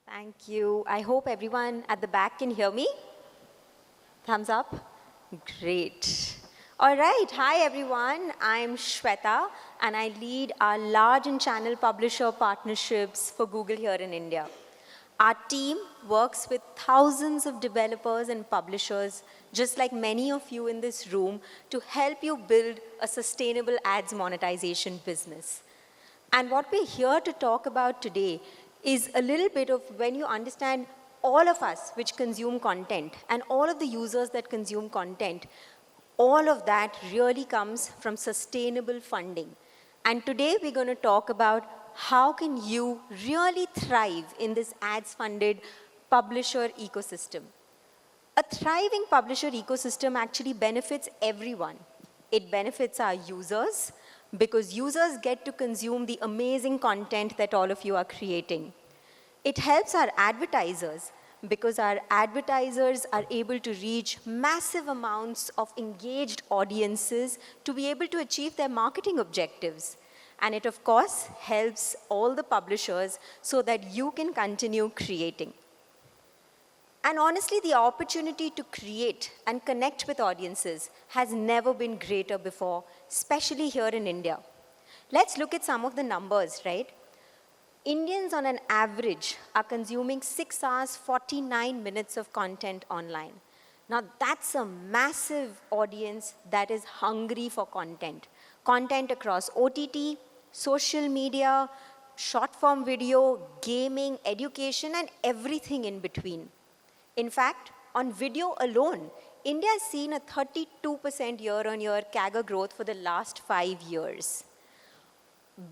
Thank you. I hope everyone at the back can hear me. Thumbs up. Great. All right. Hi, everyone. I'm Shweta, and I lead our large and channel publisher partnerships for Google here in India. Our team works with thousands of developers and publishers, just like many of you in this room, to help you build a sustainable ads monetization business. And what we're here to talk about today is a little bit of when you understand all of us which consume content and all of the users that consume content, all of that really comes from sustainable funding. And today we're going to talk about how can you really thrive in this ads-funded publisher ecosystem. A thriving publisher ecosystem actually benefits everyone. It benefits our users because users get to consume the amazing content that all of you are creating. It helps our advertisers because our advertisers are able to reach massive amounts of engaged audiences to be able to achieve their marketing objectives. And it, of course, helps all the publishers so that you can continue creating. And honestly, the opportunity to create and connect with audiences has never been greater before, especially here in India. Let's look at some of the numbers, right? Indians on an average are consuming 6 hours, 49 minutes of content online. Now that's a massive audience that is hungry for content. Content across OTT, social media, short form video, gaming, education, and everything in between. In fact, on video alone, India has seen a 32% year-on-year CAGR growth for the last 5 years,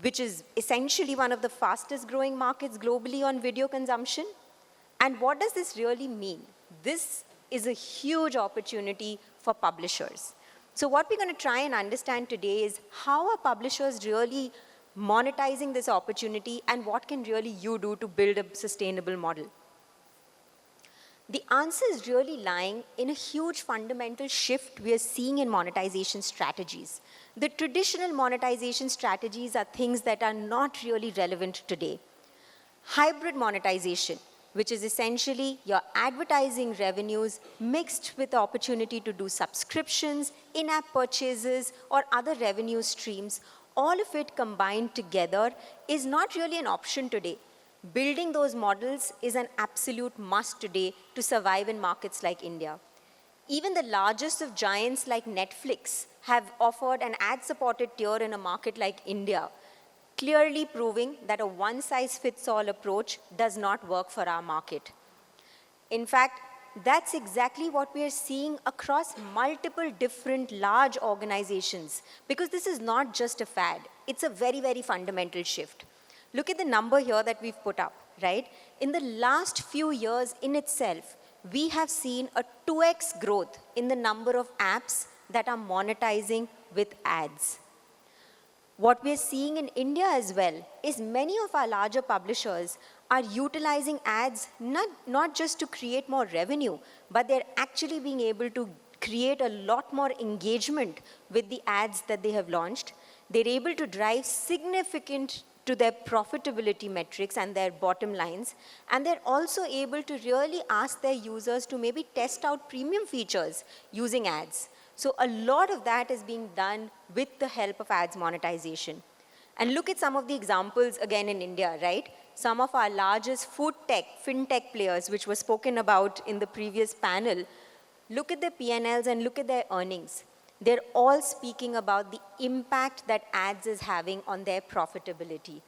which is essentially one of the fastest growing markets globally on video consumption. And what does this really mean? This is a huge opportunity for publishers. So what we're going to try and understand today is how are publishers really monetizing this opportunity and what can really you do to build a sustainable model? The answer is really lying in a huge fundamental shift we are seeing in monetization strategies. The traditional monetization strategies are things that are not really relevant today. Hybrid monetization, which is essentially your advertising revenues mixed with the opportunity to do subscriptions, in-app purchases, or other revenue streams, all of it combined together is not really an option today. Building those models is an absolute must today to survive in markets like India. Even the largest of giants like Netflix have offered an ad-supported tier in a market like India, clearly proving that a one-size-fits-all approach does not work for our market. In fact, that's exactly what we are seeing across multiple different large organizations, because this is not just a fad. It's a very, very fundamental shift. Look at the number here that we've put up, right? In the last few years in itself, we have seen a 2x growth in the number of apps that are monetizing with ads. What we're seeing in India as well is many of our larger publishers are utilizing ads not just to create more revenue, but they're actually being able to create a lot more engagement with the ads that they have launched. They're able to drive significant to their profitability metrics and their bottom lines. And they're also able to really ask their users to maybe test out premium features using ads. So a lot of that is being done with the help of ads monetization. And look at some of the examples again in India, right? Some of our largest food tech, fintech players, which were spoken about in the previous panel, look at their P&Ls and look at their earnings. They're all speaking about the impact that ads is having on their profitability.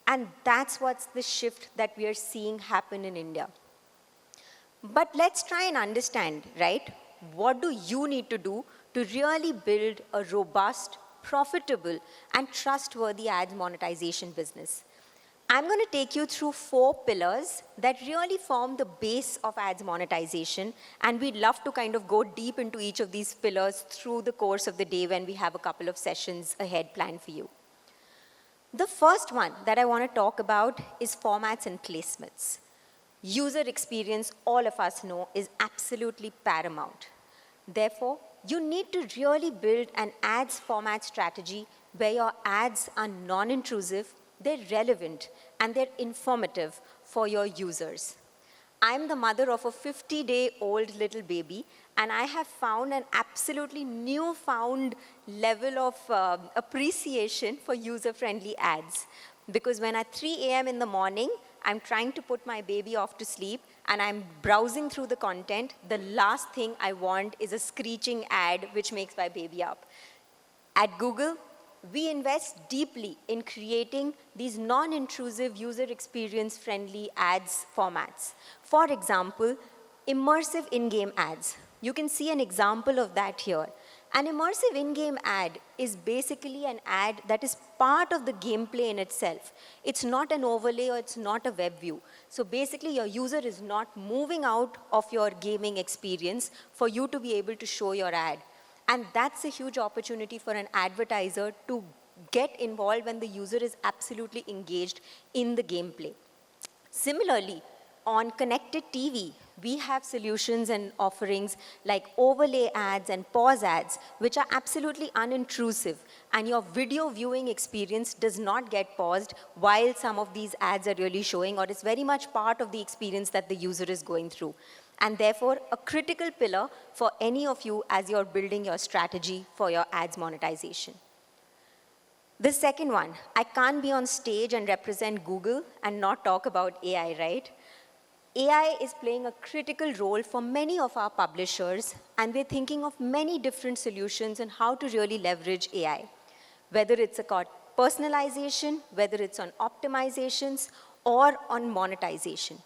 And that's what's the shift that we are seeing happen in India. But let's try and understand, right? What do you need to do to really build a robust, profitable, and trustworthy ads monetization business? I'm going to take you through 4 pillars that really form the base of ads monetization, and we'd love to kind of go deep into each of these pillars through the course of the day when we have a couple of sessions ahead planned for you. The first one that I want to talk about is formats and placements. User experience, all of us know, is absolutely paramount. Therefore, you need to really build an ads format strategy where your ads are non-intrusive, they're relevant, and they're informative for your users. I'm the mother of a 50-day-old little baby, and I have found an absolutely newfound level of appreciation for user-friendly ads. Because when at 3 a.m. in the morning, I'm trying to put my baby off to sleep, and I'm browsing through the content, the last thing I want is a screeching ad which makes my baby up. At Google, we invest deeply in creating these non-intrusive, user experience-friendly ads formats. For example, immersive in-game ads. You can see an example of that here. An immersive in-game ad is basically an ad that is part of the gameplay in itself. It's not an overlay or it's not a web view. So basically, your user is not moving out of your gaming experience for you to be able to show your ad. And that's a huge opportunity for an advertiser to get involved when the user is absolutely engaged in the gameplay. Similarly, on connected TV, we have solutions and offerings like overlay ads and pause ads, which are absolutely unintrusive. And your video viewing experience does not get paused while some of these ads are really showing, or is very much part of the experience that the user is going through. And therefore, a critical pillar for any of you as you're building your strategy for your ads monetization. The second one, I can't be on stage and represent Google and not talk about AI, right? AI is playing a critical role for many of our publishers, and we're thinking of many different solutions on how to really leverage AI. Whether it's about personalization, whether it's on optimizations, or on monetization.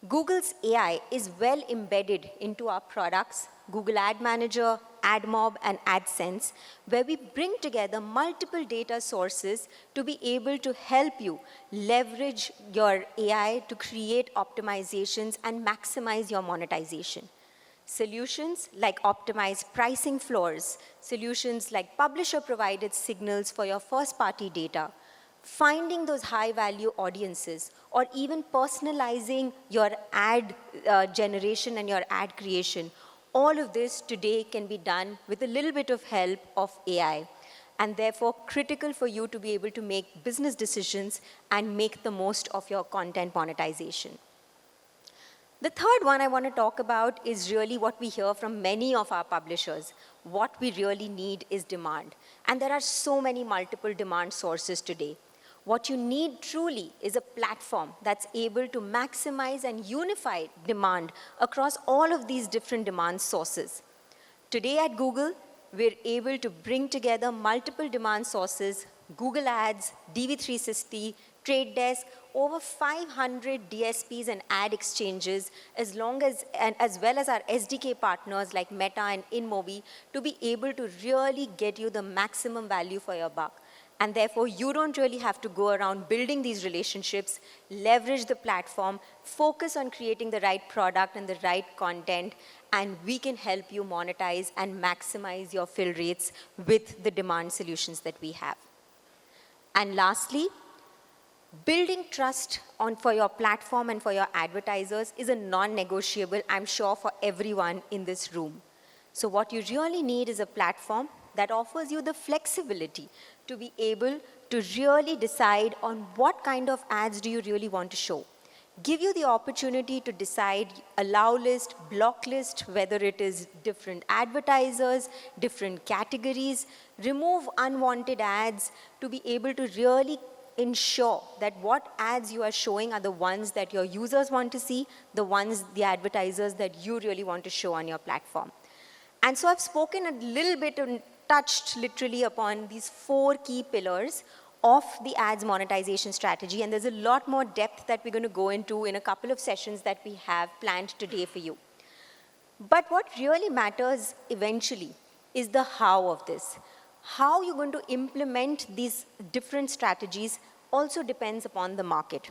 Google's AI is well embedded into our products, Google Ad Manager, AdMob, and AdSense, where we bring together multiple data sources to be able to help you leverage your AI to create optimizations and maximize your monetization. Solutions like optimized pricing floors, solutions like publisher-provided signals for your first-party data, finding those high-value audiences, or even personalizing your ad generation and your ad creation. All of this today can be done with a little bit of help of AI, and therefore critical for you to be able to make business decisions and make the most of your content monetization. The third one I want to talk about is really what we hear from many of our publishers. What we really need is demand. And there are so many multiple demand sources today. What you need truly is a platform that's able to maximize and unify demand across all of these different demand sources. Today at Google, we're able to bring together multiple demand sources, Google Ads, DV360, Trade Desk, over 500 DSPs and ad exchanges, as well as our SDK partners like Meta and InMobi, to be able to really get you the maximum value for your buck. And therefore, you don't really have to go around building these relationships, leverage the platform, focus on creating the right product and the right content, and we can help you monetize and maximize your fill rates with the demand solutions that we have. And lastly, building trust for your platform and for your advertisers is a non-negotiable, I'm sure, for everyone in this room. So what you really need is a platform that offers you the flexibility to be able to really decide on what kind of ads do you really want to show. Give you the opportunity to decide allow list, block list, whether it is different advertisers, different categories, remove unwanted ads to be able to really ensure that what ads you are showing are the ones that your users want to see, the advertisers that you really want to show on your platform. And so I've spoken a little bit and touched literally upon these 4 key pillars of the ads monetization strategy, and there's a lot more depth that we're going to go into in a couple of sessions that we have planned today for you. But what really matters eventually is the how of this. How you're going to implement these different strategies also depends upon the market.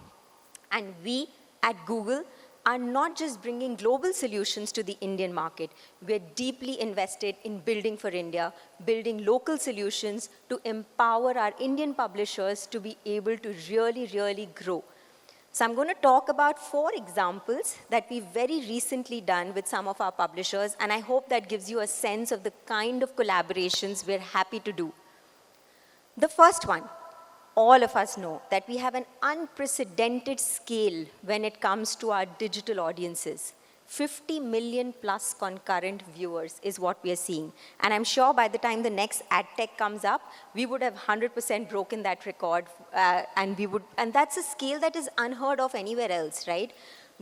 And we at Google are not just bringing global solutions to the Indian market. We're deeply invested in building for India, building local solutions to empower our Indian publishers to be able to really, really grow. So I'm going to talk about 4 examples that we've very recently done with some of our publishers, and I hope that gives you a sense of the kind of collaborations we're happy to do. The first one, all of us know that we have an unprecedented scale when it comes to our digital audiences. 50 million plus concurrent viewers is what we are seeing. And I'm sure by the time the next ad tech comes up, we would have 100% broken that record. And that's a scale that is unheard of anywhere else, right?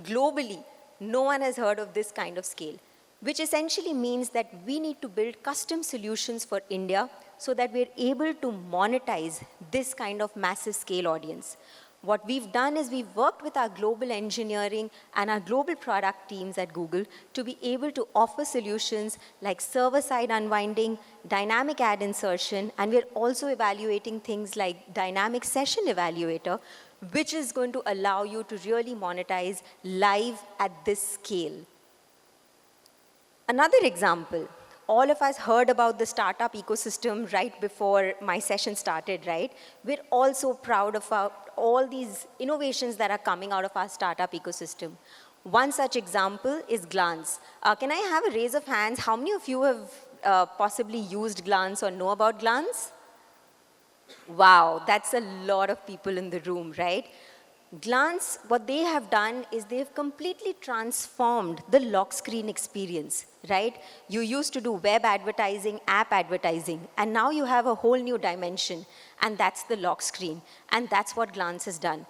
Globally, no one has heard of this kind of scale, which essentially means that we need to build custom solutions for India so that we're able to monetize this kind of massive scale audience. What we've done is we've worked with our global engineering and our global product teams at Google to be able to offer solutions like server-side unwinding, dynamic ad insertion, and we're also evaluating things like dynamic session evaluator, which is going to allow you to really monetize live at this scale. Another example, all of us heard about the startup ecosystem right before my session started, right? We're also proud of all these innovations that are coming out of our startup ecosystem. One such example is Glance. Can I have a raise of hands? How many of you have possibly used Glance or know about Glance? Wow, that's a lot of people in the room, right? Glance, what they have done is they've completely transformed the lock screen experience, right? You used to do web advertising, app advertising, and now you have a whole new dimension, and that's the lock screen. And that's what Glance has done.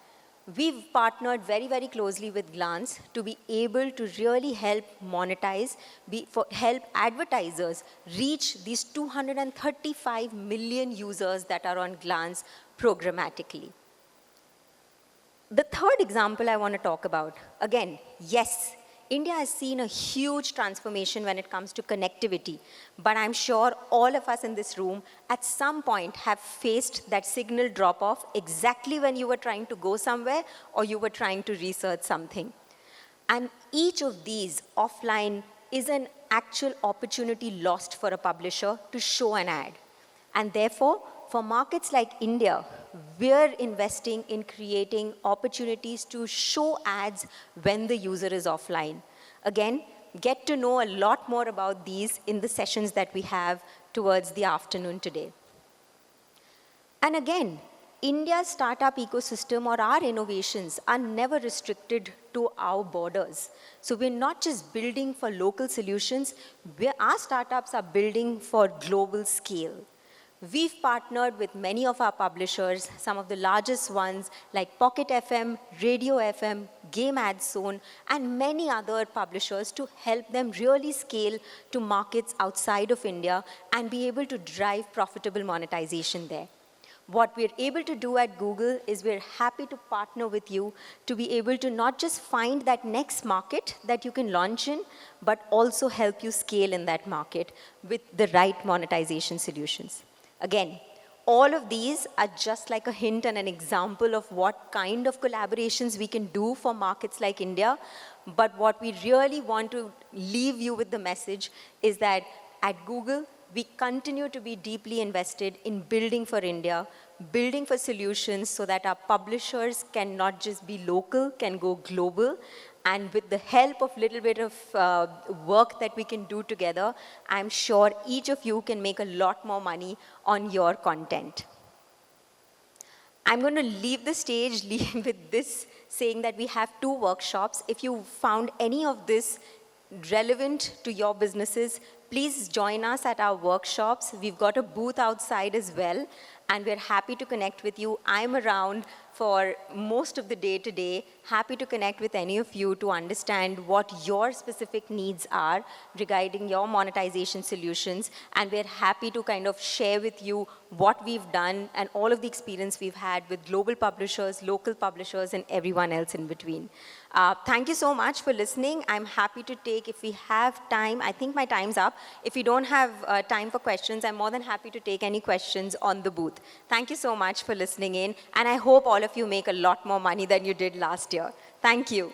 We've partnered very, very closely with Glance to be able to really help monetize, help advertisers reach these 235 million users that are on Glance programmatically. The third example I want to talk about, again, yes, India has seen a huge transformation when it comes to connectivity, but I'm sure all of us in this room at some point have faced that signal drop-off exactly when you were trying to go somewhere or you were trying to research something. And each of these offline is an actual opportunity lost for a publisher to show an ad. And therefore, for markets like India, we're investing in creating opportunities to show ads when the user is offline. Again, get to know a lot more about these in the sessions that we have towards the afternoon today. And again, India's startup ecosystem or our innovations are never restricted to our borders. So we're not just building for local solutions, our startups are building for global scale. We've partnered with many of our publishers, some of the largest ones like Pocket FM, Radio FM, Game Ad Zone, and many other publishers to help them really scale to markets outside of India and be able to drive profitable monetization there. What we're able to do at Google is we're happy to partner with you to be able to not just find that next market that you can launch in, but also help you scale in that market with the right monetization solutions. Again, all of these are just like a hint and an example of what kind of collaborations we can do for markets like India. But what we really want to leave you with the message is that at Google, we continue to be deeply invested in building for India, building for solutions so that our publishers can not just be local, can go global. And with the help of a little bit of work that we can do together, I'm sure each of you can make a lot more money on your content. I'm going to leave the stage with this saying that we have 2 workshops. If you found any of this relevant to your businesses, please join us at our workshops. We've got a booth outside as well, and we're happy to connect with you. I'm around for most of the day today, happy to connect with any of you to understand what your specific needs are regarding your monetization solutions. And we're happy to kind of share with you what we've done and all of the experience we've had with global publishers, local publishers, and everyone else in between. Thank you so much for listening. I'm happy to take, if we have time, I think my time's up. If we don't have time for questions, I'm more than happy to take any questions on the booth. Thank you so much for listening in, and I hope all of you make a lot more money than you did last year. Thank you.